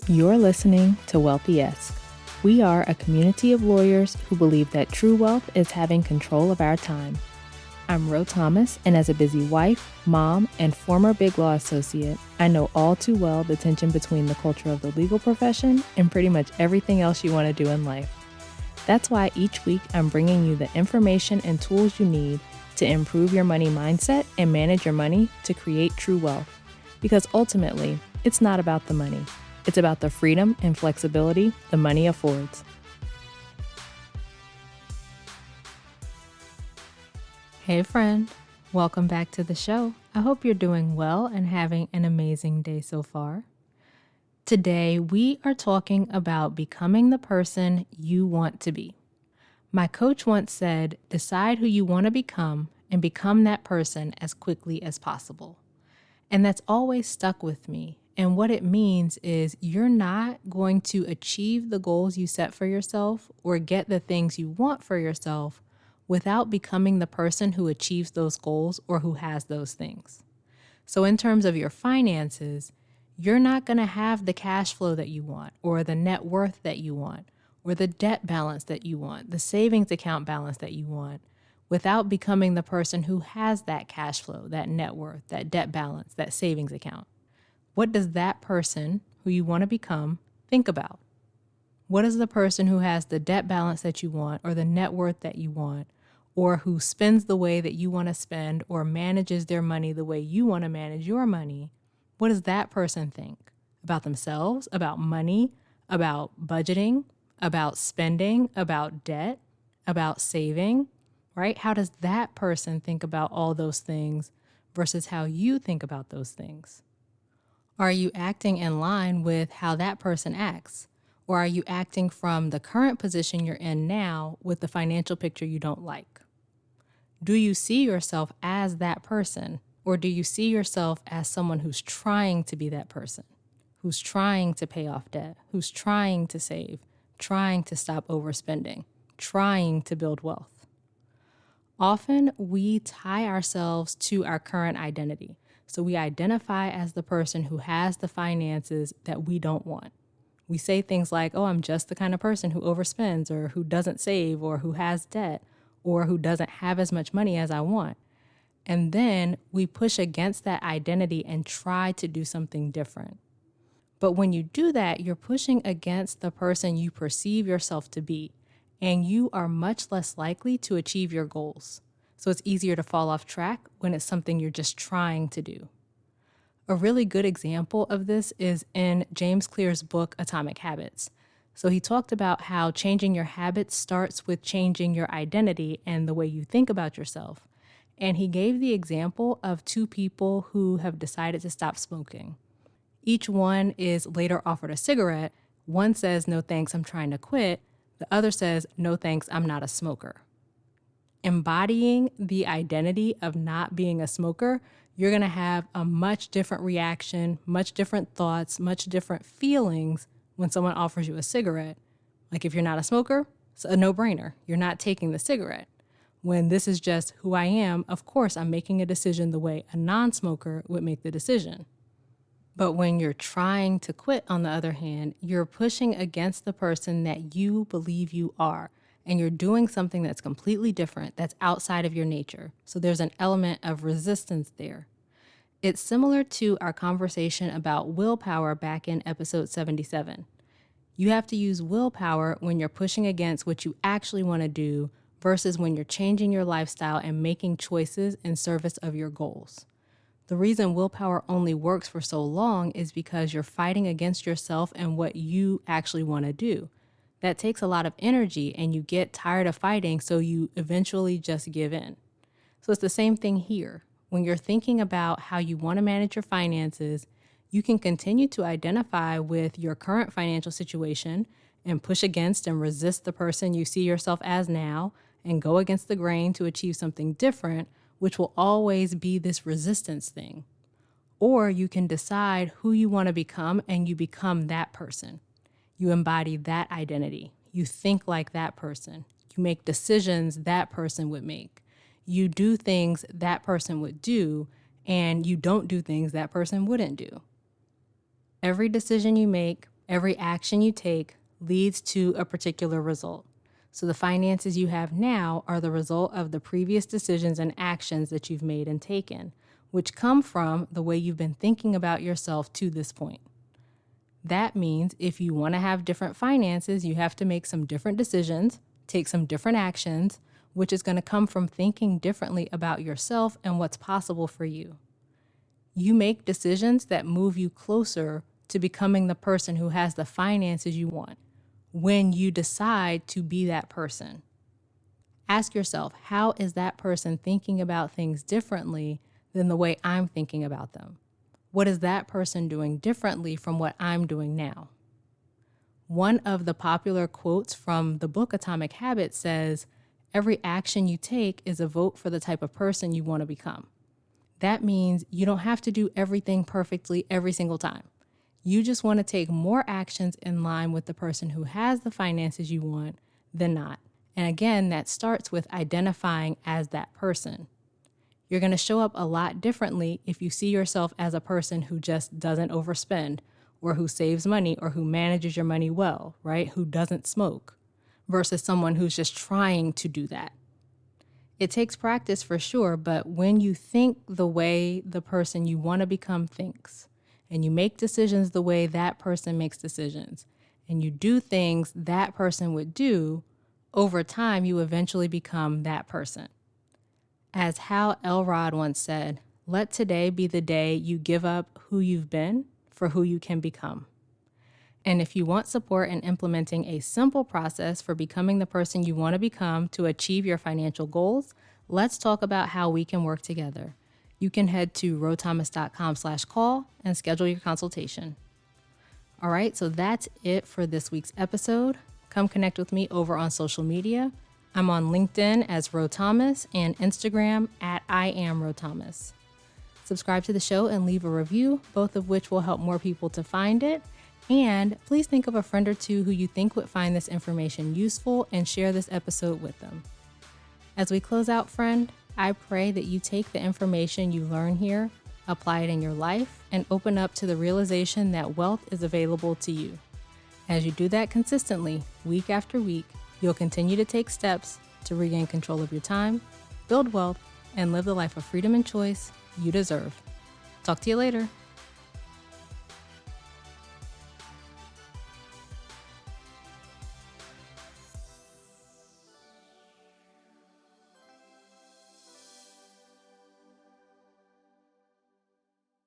You're listening to Wealthy-esque. We are a community of lawyers who believe that true wealth is having control of our time. I'm Ro Thomas, and as a busy wife, mom, and former Big Law associate, I know all too well the tension between the culture of the legal profession and pretty much everything else you want to do in life. That's why each week I'm bringing you the information and tools you need to improve your money mindset and manage your money to create true wealth. Because ultimately, it's not about the money. It's about the freedom and flexibility the money affords. Hey friend, welcome back to the show. I hope you're doing well and having an amazing day so far. Today, we are talking about becoming the person you want to be. My coach once said, decide who you want to become and become that person as quickly as possible. And that's always stuck with me. And what it means is you're not going to achieve the goals you set for yourself or get the things you want for yourself without becoming the person who achieves those goals or who has those things. So in terms of your finances, you're not going to have the cash flow that you want or the net worth that you want or the debt balance that you want, the savings account balance that you want, without becoming the person who has that cash flow, that net worth, that debt balance, that savings account. What does that person who you want to become think about? What is the person who has the debt balance that you want or the net worth that you want, or who spends the way that you want to spend or manages their money the way you want to manage your money? What does that person think about themselves, about money, about budgeting, about spending, about debt, about saving, right? How does that person think about all those things versus how you think about those things? Are you acting in line with how that person acts? Or are you acting from the current position you're in now with the financial picture you don't like? Do you see yourself as that person? Or do you see yourself as someone who's trying to be that person, who's trying to pay off debt, who's trying to save, trying to stop overspending, trying to build wealth? Often we tie ourselves to our current identity. So we identify as the person who has the finances that we don't want. We say things like, oh, I'm just the kind of person who overspends or who doesn't save or who has debt or who doesn't have as much money as I want. And then we push against that identity and try to do something different. But when you do that, you're pushing against the person you perceive yourself to be, and you are much less likely to achieve your goals. So it's easier to fall off track when it's something you're just trying to do. A really good example of this is in James Clear's book, Atomic Habits. So he talked about how changing your habits starts with changing your identity and the way you think about yourself. And he gave the example of two people who have decided to stop smoking. Each one is later offered a cigarette. One says, no thanks, I'm trying to quit. The other says, no thanks, I'm not a smoker. Embodying the identity of not being a smoker, you're going to have a much different reaction, much different thoughts, much different feelings when someone offers you a cigarette. Like if you're not a smoker, it's a no-brainer. You're not taking the cigarette. When this is just who I am, of course, I'm making a decision the way a non-smoker would make the decision. But when you're trying to quit, on the other hand, you're pushing against the person that you believe you are. And you're doing something that's completely different, that's outside of your nature. So there's an element of resistance there. It's similar to our conversation about willpower back in episode 77. You have to use willpower when you're pushing against what you actually want to do versus when you're changing your lifestyle and making choices in service of your goals. The reason willpower only works for so long is because you're fighting against yourself and what you actually want to do. That takes a lot of energy and you get tired of fighting, so you eventually just give in. So it's the same thing here. When you're thinking about how you want to manage your finances, you can continue to identify with your current financial situation and push against and resist the person you see yourself as now and go against the grain to achieve something different, which will always be this resistance thing. Or you can decide who you want to become and you become that person. You embody that identity. You think like that person. You make decisions that person would make. You do things that person would do, and you don't do things that person wouldn't do. Every decision you make, Every action you take leads to a particular result. So the finances you have now are the result of the previous decisions and actions that you've made and taken, which come from the way you've been thinking about yourself to this point. That means if you want to have different finances, you have to make some different decisions, take some different actions, which is going to come from thinking differently about yourself and what's possible for you. You make decisions that move you closer to becoming the person who has the finances you want when you decide to be that person. Ask yourself, how is that person thinking about things differently than the way I'm thinking about them? What is that person doing differently from what I'm doing now? One of the popular quotes from the book Atomic Habits says, every action you take is a vote for the type of person you want to become. That means you don't have to do everything perfectly every single time. You just want to take more actions in line with the person who has the finances you want than not. And again, that starts with identifying as that person. You're going to show up a lot differently if you see yourself as a person who just doesn't overspend, or who saves money, or who manages your money well, right? Who doesn't smoke, versus someone who's just trying to do that. It takes practice for sure, but when you think the way the person you want to become thinks, and you make decisions the way that person makes decisions, and you do things that person would do, over time you eventually become that person. As Hal Elrod once said, let today be the day you give up who you've been for who you can become. And if you want support in implementing a simple process for becoming the person you want to become to achieve your financial goals, let's talk about how we can work together. You can head to rothomas.com/call and schedule your consultation. All right, so that's it for this week's episode. Come connect with me over on social media. I'm on LinkedIn as Ro Thomas and Instagram at I am Ro Thomas. Subscribe to the show and leave a review, both of which will help more people to find it. And please think of a friend or two who you think would find this information useful and share this episode with them. As we close out, friend, I pray that you take the information you learn here, apply it in your life, and open up to the realization that wealth is available to you. As you do that consistently, week after week, you'll continue to take steps to regain control of your time, build wealth, and live the life of freedom and choice you deserve. Talk to you later.